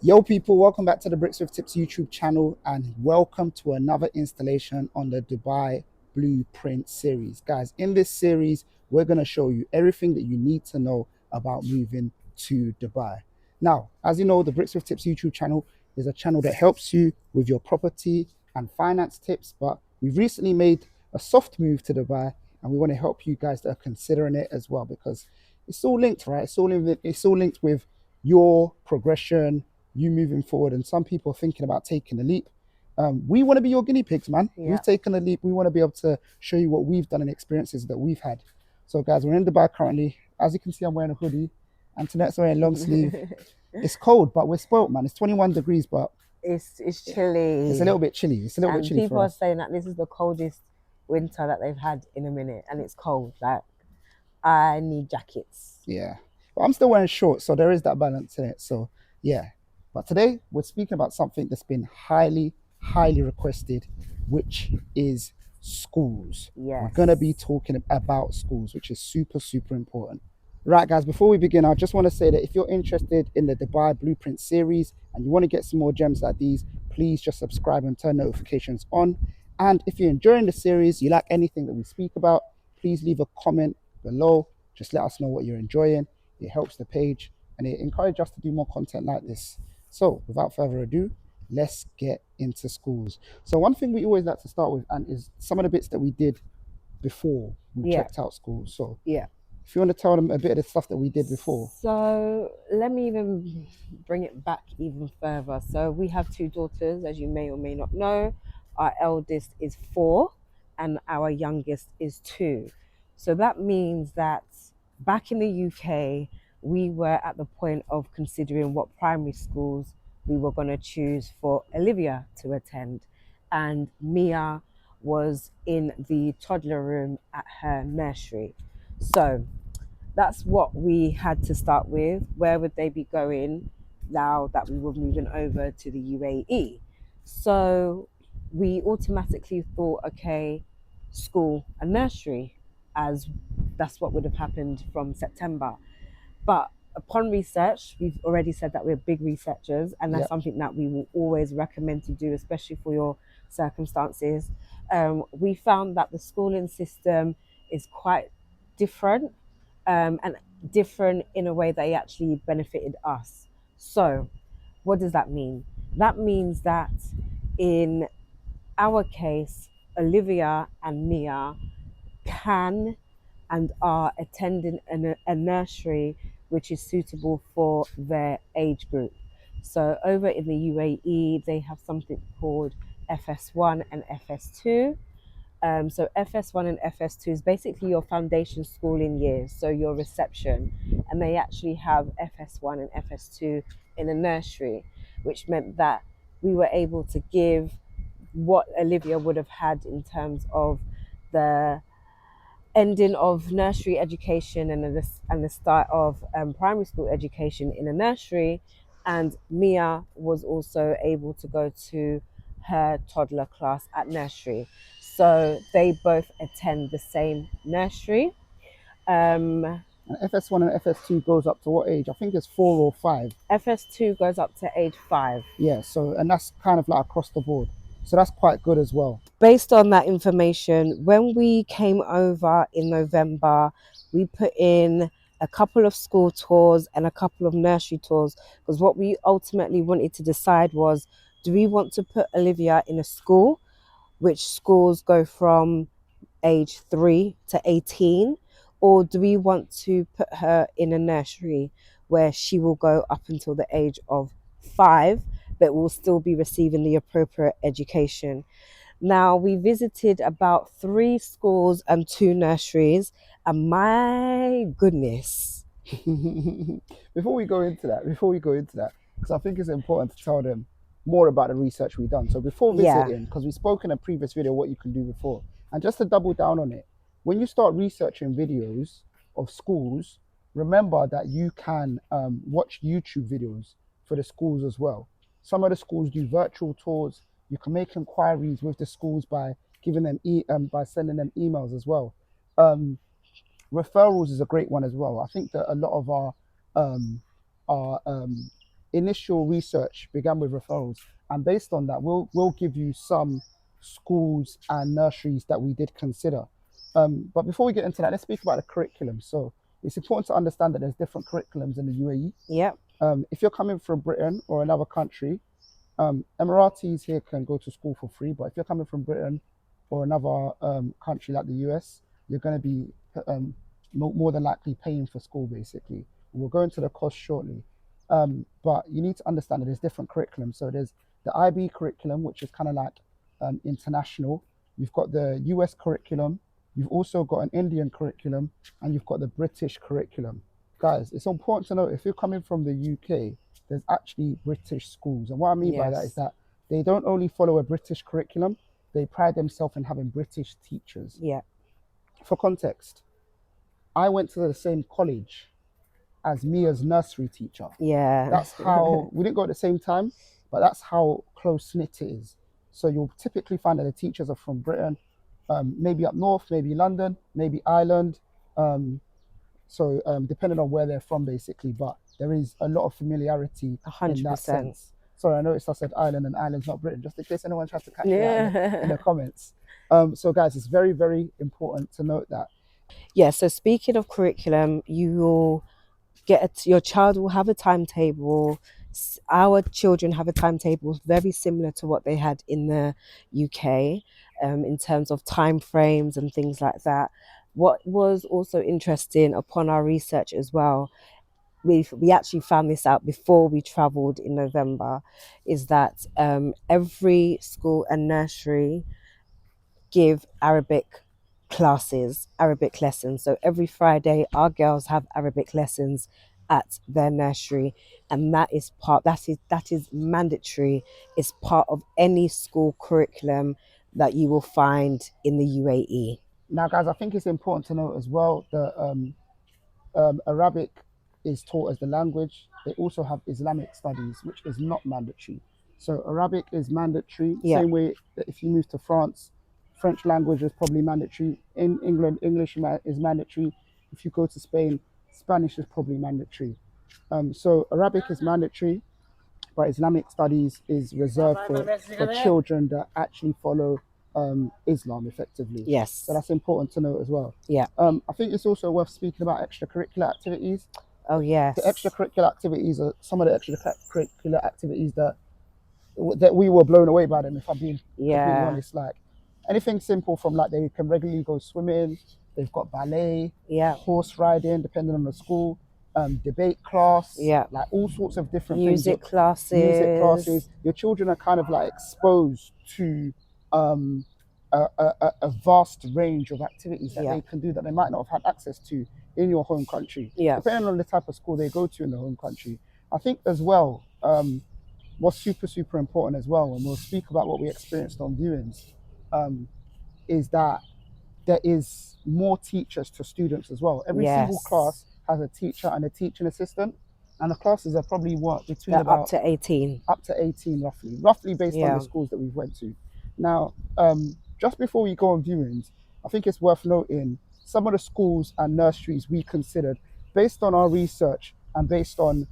Yo, people, welcome back to the Bricks with Tips YouTube channel and welcome to another installation on the Dubai Blueprint series. Guys, in this series, we're going to show you everything that you need to know about moving to Dubai. Now, as you know, the Bricks with Tips YouTube channel is a channel that helps you with your property and finance tips, but we've recently made a soft move to Dubai and we want to help you guys that are considering it as well because it's all linked, right? It's all linked with your progression, you moving forward, and some people are thinking about taking a leap. We want to be your guinea pigs, man. Yeah. We've taken a leap. We want to be able to show you what we've done and experiences that we've had. So, guys, we're in Dubai currently. As you can see, I'm wearing a hoodie. Antoinette's wearing long sleeve. It's cold, but we're spoilt, man. It's 21 degrees, but It's chilly. it's a little bit chilly. It's a little bit And chilly people for are us. saying that this is the coldest winter that they've had in a minute, and it's cold. Like, I need jackets. Yeah. But I'm still wearing shorts, so there is that balance in it. So, yeah. But today, we're speaking about something that's been highly requested, which is schools. We're Yes. going to be talking about schools, which is super important. Right, guys, before we begin, I just want to say that if you're interested in the Dubai Blueprint series and you want to get some more gems like these, please just subscribe and turn notifications on. And if you're enjoying the series, you like anything that we speak about, please leave a comment below. Just let us know what you're enjoying. It helps the page and it encourages us to do more content like this. So without further ado, let's get into schools. So one thing we always like to start with, and is some of the bits that we did before we Yeah. checked out schools. So Yeah. if you want to tell them a bit of the stuff that we did before. So let me even bring it back even further. So we have two daughters, as you may or may not know. Our eldest is 4 and our youngest is 2. So that means that back in the UK, we were at the point of considering what primary schools we were going to choose for Olivia to attend. And Mia was in the toddler room at her nursery. So that's what we had to start with. Where would they be going now that we were moving over to the UAE? So we automatically thought, okay, school and nursery, as that's what would have happened from September. But upon research, we've already said that we're big researchers, and that's Yep. something that we will always recommend to do, especially for your circumstances. We found that the schooling system is quite different, and different in a way that it actually benefited us. So, what does that mean? That means that in our case, Olivia and Mia can and are attending a nursery which is suitable for their age group. So, over in the UAE, they have something called FS1 and FS2. So FS1 and FS2 is basically your foundation schooling years, so your reception, and they actually have FS1 and FS2 in a nursery, which meant that we were able to give what Olivia would have had in terms of the ending of nursery education and the start of primary school education in a nursery, and Mia was also able to go to her toddler class at nursery. So they both attend the same nursery. Um, And FS1 and FS2 goes up to what age? I think it's 4 or 5. FS2 goes up to age 5. Yeah, so and that's kind of like across the board. So that's quite good as well. Based on that information, when we came over in November, we put in a couple of school tours and a couple of nursery tours, because what we ultimately wanted to decide was, do we want to put Olivia in a school, which schools go from age 3 to 18, or do we want to put her in a nursery where she will go up until the age of 5 but will still be receiving the appropriate education? Now, we visited about 3 schools and 2 nurseries, and my goodness. Before we go into that, because I think it's important to tell them more about the research we've done. So before Yeah. visiting, because we spoke in a previous video what you can do before, and just to double down on it, when you start researching videos of schools, remember that you can watch YouTube videos for the schools as well. Some of the schools do virtual tours. You can make inquiries with the schools by giving them by sending them emails as well. Um, Referrals is a great one as well. I think that a lot of our initial research began with referrals, and based on that, we'll give you some schools and nurseries that we did consider. But before we get into that, let's speak about the curriculum. So it's important to understand that there's different curriculums in the UAE. Yep. If you're coming from Britain or another country, Emiratis here can go to school for free, but if you're coming from Britain or another country like the US, you're going to be more than likely paying for school, basically. And we'll go into the cost shortly. But you need to understand that there's different curriculums. So there's the IB curriculum, which is kind of like international. You've got the US curriculum. You've also got an Indian curriculum, and you've got the British curriculum. Guys, it's important to note if you're coming from the UK, there's actually British schools. And what I mean by that is that they don't only follow a British curriculum, they pride themselves in having British teachers. Yeah. For context, I went to the same college as Mia's nursery teacher. Yeah. That's how, we didn't go at the same time, but that's how close knit it is. So you'll typically find that the teachers are from Britain, maybe up north, maybe London, maybe Ireland. So depending on where they're from, basically, but there is a lot of familiarity 100%. in that sense. Sorry, I noticed I said Ireland, and Ireland's not Britain, just in case anyone tries to catch me out in the comments. So guys, it's very, very important to note that. Yeah, so speaking of curriculum, you will your child will have a timetable. Our children have a timetable very similar to what they had in the UK, in terms of time frames and things like that. What was also interesting upon our research as well, we actually found this out before we travelled in November, is that every school and nursery give Arabic classes, Arabic lessons. So every Friday, our girls have Arabic lessons at their nursery, and that is mandatory. It's part of any school curriculum that you will find in the UAE. Now, guys, I think it's important to note as well that Arabic is taught as the language. They also have Islamic studies, which is not mandatory. So Arabic is mandatory. Yeah. Same way that if you move to France, French language is probably mandatory. In England, English is mandatory. If you go to Spain, Spanish is probably mandatory. So Arabic is mandatory, but Islamic studies is reserved for children that actually follow Islam effectively. Yes. So that's important to note as well. Yeah. I think it's also worth speaking about extracurricular activities. Oh, yes. The extracurricular activities are some of the extracurricular activities that we were blown away by them, if I'm being completely honest. Like anything simple from like they can regularly go swimming, they've got ballet, horse riding, depending on the school, debate class, like all sorts of different music things. classes. Your children are kind of like exposed to a vast range of activities that they can do that they might not have had access to in your home country. Depending on the type of school they go to in the home country. I think as well, what's super important as well, and we'll speak about what we experienced on viewings, is that there is more teachers to students as well. Every single class has a teacher and a teaching assistant, and the classes are probably between about up to 18. Up to 18 roughly based on the schools that we've went to. Now, just before we go on viewings, I think it's worth noting some of the schools and nurseries we considered based on our research and based on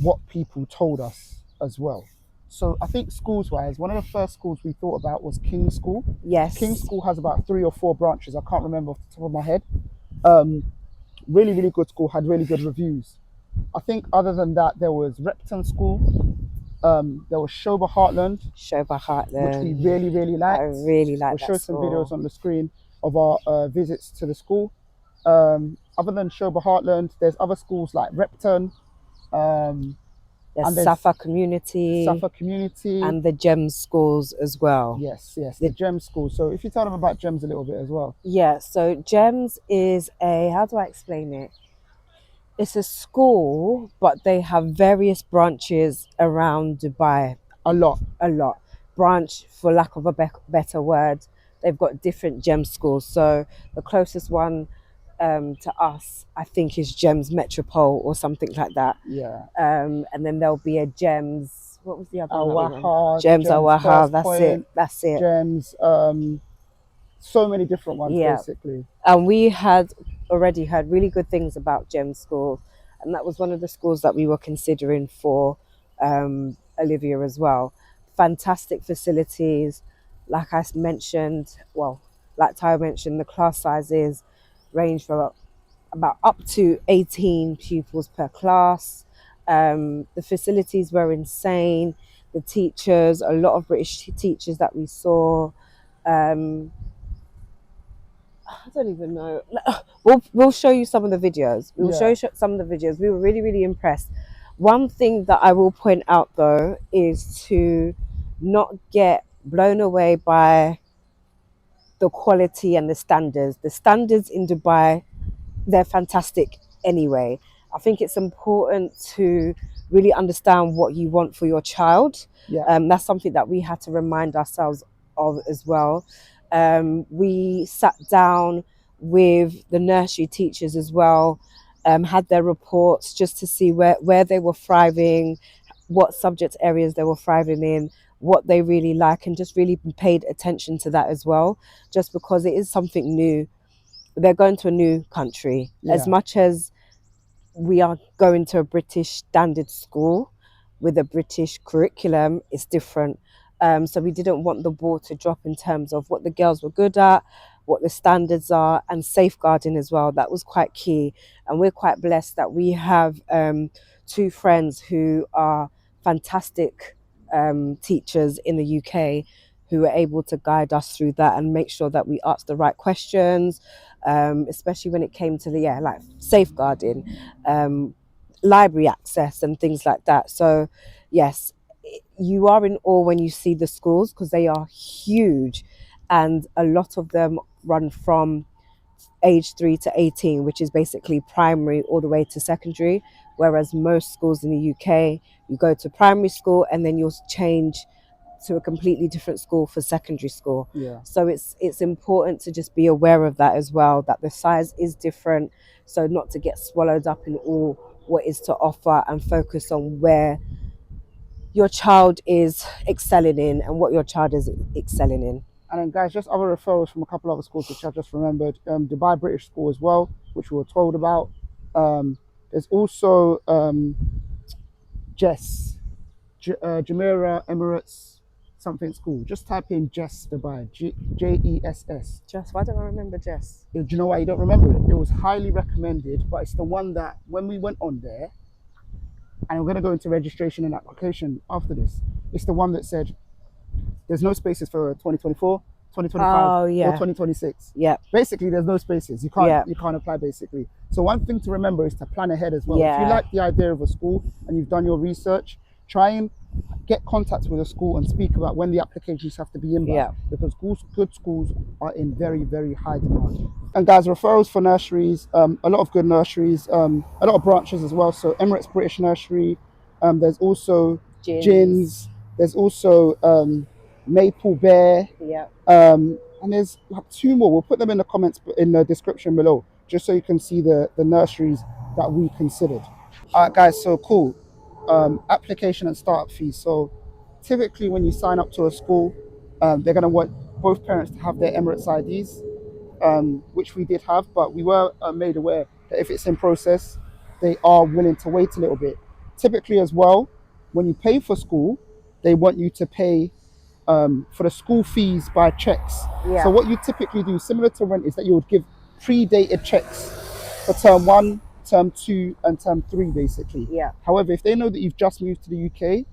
what people told us as well. So I think schools-wise, one of the first schools we thought about was King's School. Yes. King's School has about 3 or 4 branches. I can't remember off the top of my head. Really good school, had really good reviews. I think other than that, there was Repton School. There was Sheba Hartland. Which we really liked. I really liked We'll show some videos on the screen of our visits to the school. Other than Sheba Hartland, there's other schools like Repton. There's Safa Community. And the GEMS schools as well. Yes, the GEMS schools. So if you tell them about GEMS a little bit as well. Yeah, so GEMS is how do I explain it? It's a school, but they have various branches around Dubai. A lot. Branch, for lack of a better word. They've got different GEMS schools. So the closest one to us, I think, is GEMS Metropole or something like that. Yeah. And then there'll be a GEMS. What was the other one? GEMS Awaha. That's it. GEMS. So many different ones, basically. And we had already heard really good things about GEMS schools, and that was one of the schools that we were considering for Olivia as well. Fantastic facilities, like I mentioned. Well, like Ty mentioned, the class sizes range from about up to 18 pupils per class. The facilities were insane. The teachers, a lot of British teachers that we saw. Um, I don't even know. We'll show you some of the videos. We'll show Yeah, you some of the videos. We were really, really impressed. One thing that I will point out though is to not get blown away by the quality and the standards. The standards in Dubai, they're fantastic anyway. I think it's important to really understand what you want for your child. yeah, That's something that we had to remind ourselves of as well. We sat down with the nursery teachers as well, had their reports just to see where they were thriving, what subject areas they were thriving in, what they really like, and just really paid attention to that as well, just because it is something new. They're going to a new country. As yeah. much as we are going to a British standard school with a British curriculum, it's different. So we didn't want the ball to drop in terms of what the girls were good at, what the standards are, and safeguarding as well. That was quite key. And we're quite blessed that we have two friends who are fantastic teachers in the UK who were able to guide us through that and make sure that we asked the right questions, especially when it came to the like safeguarding, um, library access and things like that. So yes, you are in awe when you see the schools because they are huge, and a lot of them run from age 3 to 18, which is basically primary all the way to secondary, whereas most schools in the UK, you go to primary school and then you'll change to a completely different school for secondary school. Yeah. So it's important to just be aware of that as well, that the size is different, so not to get swallowed up in all what is to offer and focus on where your child is excelling in and what your child is excelling in. And then, guys, just other referrals from a couple other schools which I just remembered. Dubai British School as well, which we were told about. There's also Jess, Jumeirah Emirates something school. Just type in Jess Dubai, Jess. Jess, why don't I remember Jess? Do you know why you don't remember it? It was highly recommended, but it's the one that when we went on there, and we're going to go into registration and application after this, it's the one that said there's no spaces for 2024, 2025, Oh or yeah, 2026. yeah, Basically, there's no spaces. yeah, You can't apply basically. So one thing to remember is to plan ahead as well. If you yeah, like the idea of a school and you've done your research, try and get contact with a school and speak about when the applications have to be in by, yeah, because good schools are in very, very high demand. And guys, referrals for nurseries, a lot of good nurseries, a lot of branches as well. So Emirates British Nursery, there's also Gins, Gins, there's also Maple Bear, yeah. and there's like two more. We'll put them in the comments in the description below, just so you can see the nurseries that we considered. All right, guys, so cool. Application and startup fees. So typically when you sign up to a school, they're going to want both parents to have their Emirates IDs, which we did have, but we were made aware that if it's in process, they are willing to wait a little bit. Typically as well, when you pay for school, they want you to pay for the school fees by checks. Yeah. So what you typically do, similar to rent, is that you would give pre-dated checks for term 1, term 2, and term 3, basically. Yeah. However, if they know that you've just moved to the UK,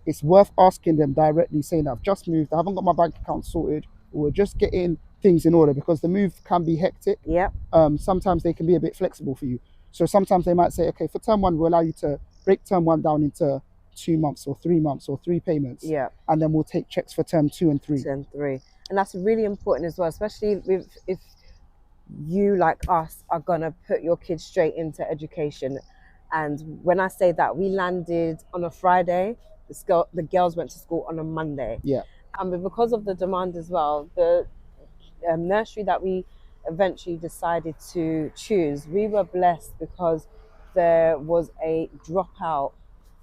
it's worth asking them directly, saying I've just moved, I haven't got my bank account sorted, or we're just getting things in order, because the move can be hectic. Yeah. Sometimes they can be a bit flexible for you. So sometimes they might say, okay, for term 1, we'll allow you to break term 1 down into 2 months or 3 months or 3 payments. Yeah. And then we'll take checks for term 2 and 3. 2 and 3. And that's really important as well, especially if you, like us, are going to put your kids straight into education. And when I say that, we landed on a Friday, the girls went to school on a Monday. Yeah. And because of the demand as well, the nursery that we eventually decided to choose, we were blessed because there was a dropout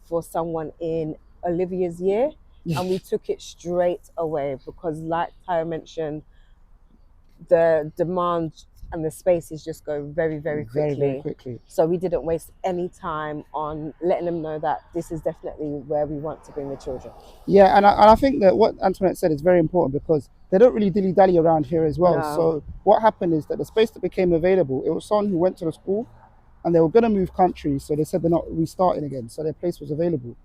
for someone in Olivia's year, and we took it straight away because, like Tyra mentioned, the demand and the spaces just go very, very very, very quickly. quickly. So we didn't waste any time on letting them know that this is definitely where we want to bring the children. Yeah, and I think that what Antoinette said is very important because they don't really dilly dally around here as well. No. So what happened is that the space that became available, it was someone who went to the school and they were going to move countries, so they said they're not restarting again, so their place was available.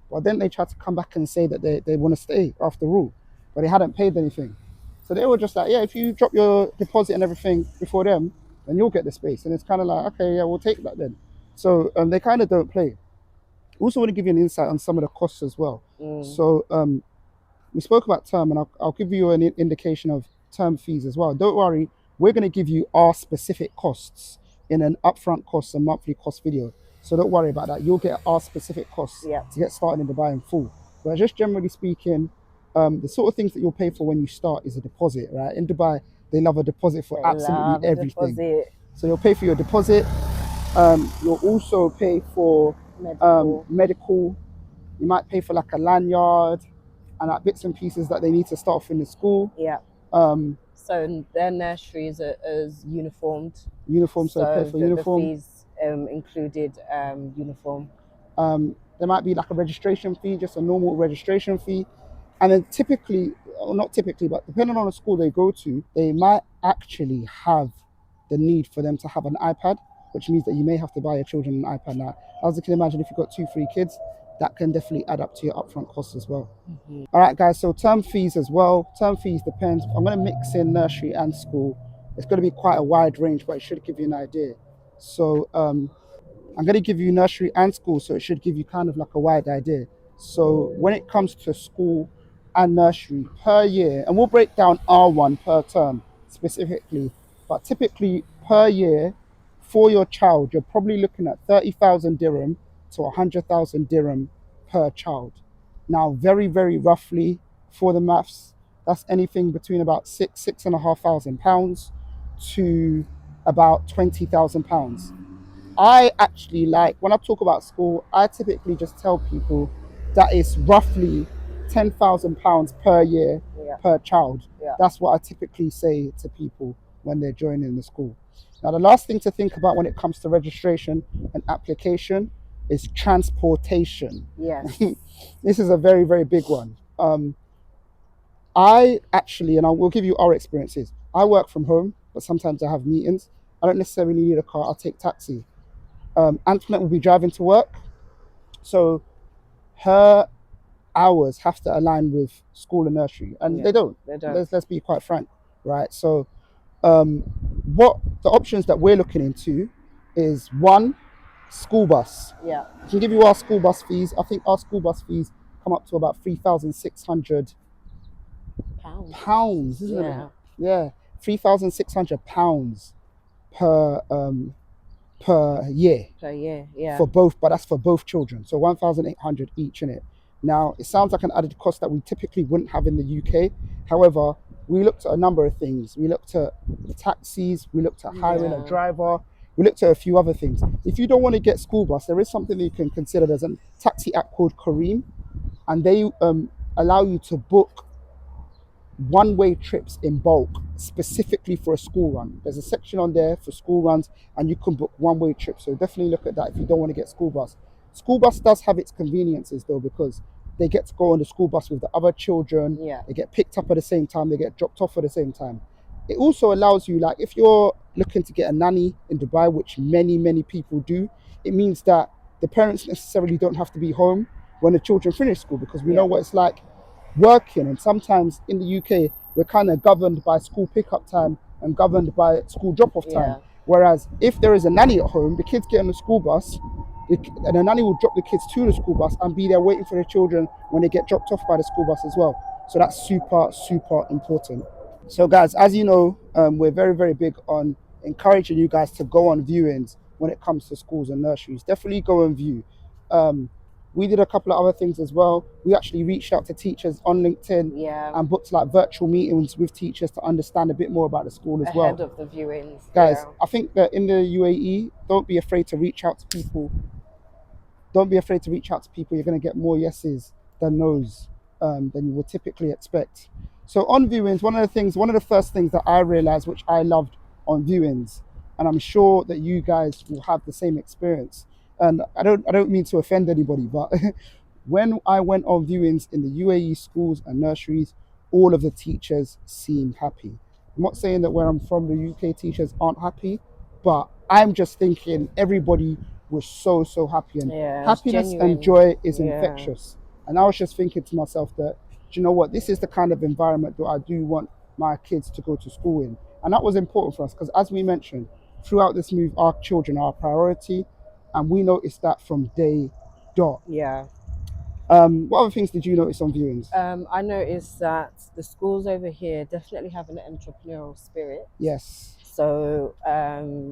But then they tried to come back and say that they want to stay after all, but they hadn't paid anything. So they were just like, yeah, if you drop your deposit and everything before them, then you'll get the space. And it's kind of like, okay, yeah, we'll take that then. So they kind of don't play. Also want to give you an insight on some of the costs as well. So we spoke about term, and I'll give you an indication of term fees as well. Don't worry, we're going to give you our specific costs in an upfront cost and monthly cost video. So don't worry about that. You'll get our specific costs to get started in Dubai in full. But just generally speaking, the sort of things that you'll pay for when you start is a deposit, right? In Dubai, they love a deposit for absolutely everything. So you'll pay for your deposit. You'll also pay for medical. You might pay for like a lanyard and like bits and pieces that they need to start off in the school. Yeah. So their nurseries are uniformed. Uniform, so pay for uniform. The fees included uniform. There might be like a registration fee, just a normal registration fee. And then typically, or not typically, but depending on the school they go to, they might actually have the need for them to have an iPad, which means that you may have to buy your children an iPad now. As you can imagine, if you've got 2-3 kids, that can definitely add up to your upfront costs as well. All right, guys, so term fees as well. Term fees depends. I'm going to mix in nursery and school. It's going to be quite a wide range, but it should give you an idea. So I'm going to give you nursery and school, so it should give you kind of like a wide idea. So when it comes to school and nursery per year, and we'll break down R1 per term specifically, but typically per year for your child, you're probably looking at 30,000 dirham to 100,000 dirham per child. Now, very, very roughly for the maths, that's anything between about £6,500 to about £20,000. I actually like, when I talk about school, I typically just tell people that it's roughly £10,000 per year per child. That's what I typically say to people when they're joining the school. Now, the last thing to think about when it comes to registration and application is transportation. Yes. This is a very, very big one. I actually, and I will give you our experiences. I work from home, but sometimes I have meetings. I don't necessarily need a car. I'll take taxi. Antoinette will be driving to work, so her hours have to align with school and nursery, and they don't. Let's be quite frank, right? So what the options that we're looking into is one, school bus. Yeah. I can give you our school bus fees. I think our school bus fees come up to about £3,600 pounds, isn't it? Yeah, £3,600 per year. Per year, yeah. For both, but that's for both children. So 1,800 each in it. Now, it sounds like an added cost that we typically wouldn't have in the UK. However, we looked at a number of things. We looked at taxis, we looked at hiring a driver, we looked at a few other things. If you don't want to get school bus, there is something that you can consider. There's a taxi app called Kareem, and they allow you to book one-way trips in bulk specifically for a school run. There's a section on there for school runs, and you can book one-way trips. So definitely look at that if you don't want to get school bus. School bus does have its conveniences though, because they get to go on the school bus with the other children. They get picked up at the same time, they get dropped off at the same time. It also allows you, like if you're looking to get a nanny in Dubai, which many people do, it means that the parents necessarily don't have to be home when the children finish school, because we know what it's like working, and sometimes in the UK we're kind of governed by school pickup time and governed by school drop-off time. Whereas if there is a nanny at home, the kids get on the school bus, and the nanny will drop the kids to the school bus and be there waiting for the children when they get dropped off by the school bus as well. So that's super important. So guys, as you know, we're very big on encouraging you guys to go on viewings when it comes to schools and nurseries. Definitely go and view. We did a couple of other things as well. We actually reached out to teachers on LinkedIn and booked like virtual meetings with teachers to understand a bit more about the school as well. Ahead of the viewings. Guys, I think that in the UAE, don't be afraid to reach out to people. Don't be afraid to reach out to people. You're going to get more yeses than no's than you would typically expect. So on viewings, one of the first things that I realized, which I loved on viewings, and I'm sure that you guys will have the same experience. And I don't mean to offend anybody, but when I went on viewings in the UAE schools and nurseries, all of the teachers seemed happy. I'm not saying that where I'm from, the UK teachers aren't happy, but I'm just thinking everybody was so happy, and Yeah, it's happiness and genuine. joy is Yeah. infectious. And I was just thinking to myself that, do you know what, this is the kind of environment that I do want my kids to go to school in. And that was important for us because, as we mentioned, throughout this move, our children are a priority, and we noticed that from day dot. Yeah. What other things did you notice on viewings? I noticed that the schools over here definitely have an entrepreneurial spirit. Yes. So,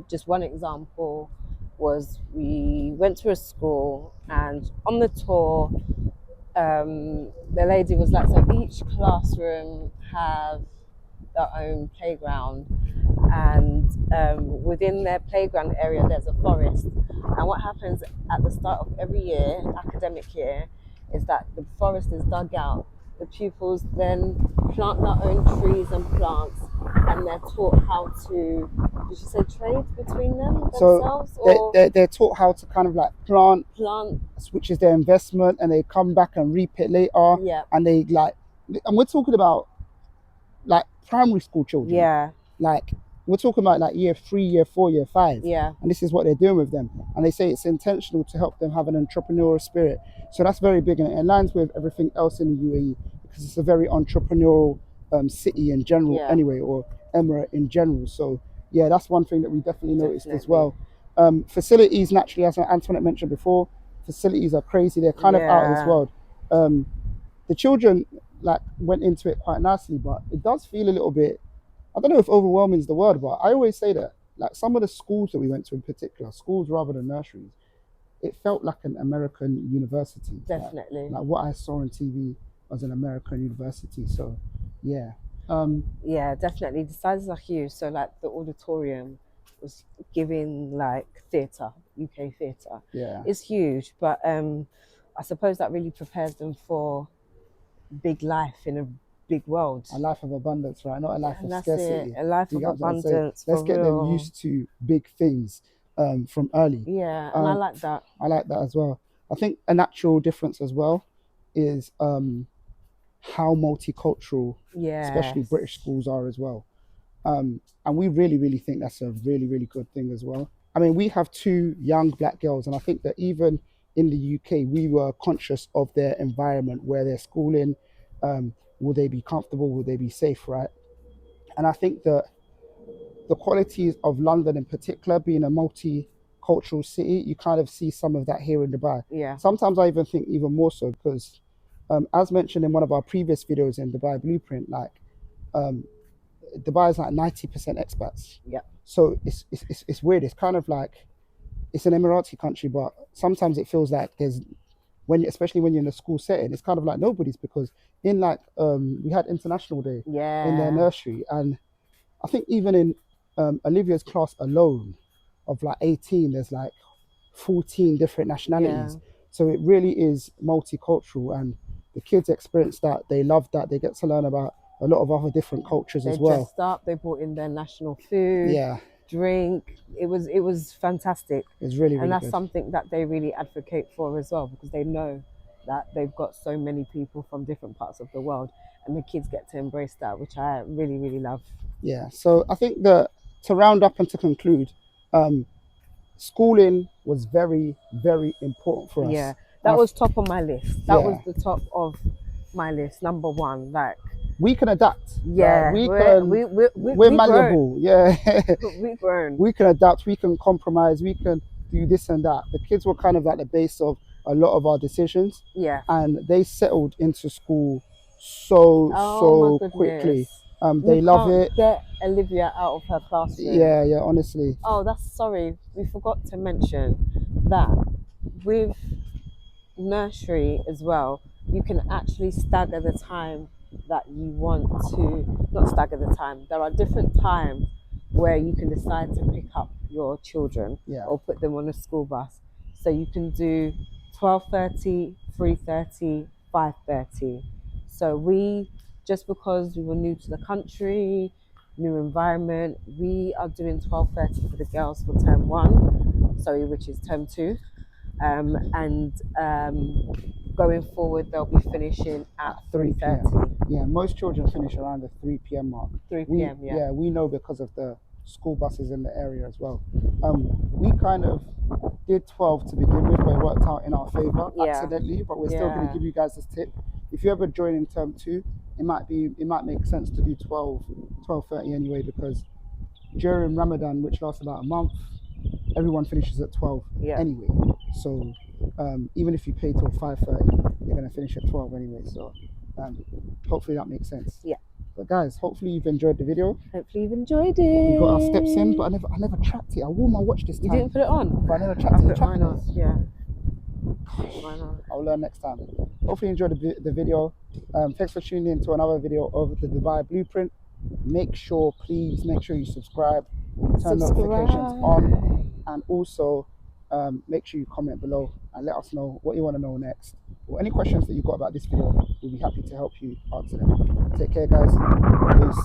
just one example was we went to a school, and on the tour, the lady was like, so each classroom have their own playground, and within their playground area there's a forest. And what happens at the start of every year, academic year, is that the forest is dug out. The pupils then plant their own trees and plants, and they're taught how to, did you say trade between So themselves, they, or they, they're taught how to kind of like plant, plant? which is their investment, and they come back and reap it later. Yeah, And they like, and we're talking about like primary school children. yeah, Like we're talking about like year 3, year 4, year 5. yeah, And this is what they're doing with them. And they say it's intentional to help them have an entrepreneurial spirit. So that's very big, and it aligns with everything else in the UAE because it's a very entrepreneurial city in general, yeah, anyway, or emirate in general. So yeah, that's one thing that we definitely noticed as definitely. well. Facilities, naturally, as Antoinette mentioned before, facilities are crazy. They're kind of out of this Yeah, world. The children like went into it quite nicely, but it does feel a little bit, I don't know if overwhelming is the word, but I always say that like some of the schools that we went to in particular, schools rather than nurseries, it felt like an American university. definitely. Like what I saw on TV was an American university. So yeah. Yeah, definitely. The sizes are huge. So like the auditorium was giving like theatre, UK theatre. Yeah. It's huge, but I suppose that really prepares them for big life in a big world. A life of abundance, right? Not a life And of that's it, scarcity. a life Do you of get what I'm trying to say? abundance Let's for get them real. used to big things from early. Yeah, and I like that. I like that as well. I think a natural difference as well is how multicultural, especially Yes. British schools are as well. And we really think that's a really good thing as well. I mean, we have 2 young black girls, and I think that even in the UK, we were conscious of their environment where they're schooling. Will they be comfortable? Will they be safe? Right? And I think that the qualities of London in particular, being a multicultural city, you kind of see some of that here in Dubai. Yeah. Sometimes I even think even more so because, as mentioned in one of our previous videos in Dubai Blueprint, like um, Dubai is like 90% expats. Yeah. So it's weird. It's kind of like it's an Emirati country, but sometimes it feels like there's especially when you're in a school setting, it's kind of like nobody's because in like we had International Day in their Yeah. nursery, and I think even in Olivia's class alone of like 18, there's like 14 different Yeah. nationalities. So it really is multicultural, and the kids experience that. They love that. They get to learn about a lot of other different cultures They as well. dressed up, they brought in their national food, Yeah, drink. It was fantastic. it's really, And really that's good. something that they really advocate for as well, because they know that they've got so many people from different parts of the world, and the kids get to embrace that, which I really love. Yeah. So I think that to round up and to conclude, um, schooling was very important for Yeah, us. And that was top of my list. That was yeah, the top of my list, number one. Like, we can adapt. Like, yeah, we're we grown. malleable. Yeah. We grown. We can adapt, we can compromise, we can do this and that. The kids were kind of at the base of a lot of our decisions, Yeah. and they settled into school so Oh my quickly. goodness. We They love can't it. get Olivia out of her classroom. Yeah, honestly. Oh, that's sorry. We forgot to mention that with nursery as well, you can actually stagger the time that you want to, not stagger the time. There are different times where you can decide to pick up your children Yeah. or put them on a school bus. So you can do 12:30, 3:30, 5:30. So we, just because we were new to the country, new environment. We are doing 12:30 for the girls for term 1, sorry, which is term 2. And going forward, they'll be finishing at 3:30. Yeah, most children finish around the 3 p.m. mark. 3 p.m. Yeah, we know because of the school buses in the area as well. We kind of did 12 to begin with, but it worked out in our favor accidentally. But we're still going to give you guys this tip. If you ever join in term 2, it might make sense to do 12:30 anyway, because during Ramadan, which lasts about a month, everyone finishes at 12 anyway. So even if you pay till 5:30, you're going to finish at 12 anyway. So hopefully that makes sense. Yeah. But guys, hopefully you've enjoyed the video. Hopefully you've enjoyed it. We got our steps in, but I never tracked it. I wore my watch this time. You didn't put it on? But I never tracked it. Why not? Yeah. Why not? I'll learn next time. Hopefully you enjoyed the video. Thanks for tuning in to another video of the Dubai Blueprint. Please make sure you subscribe, turn notifications on, and also make sure you comment below and let us know what you want to know next, or any questions that you've got about this video. We'll be happy to help you answer them. Take care, guys. Peace.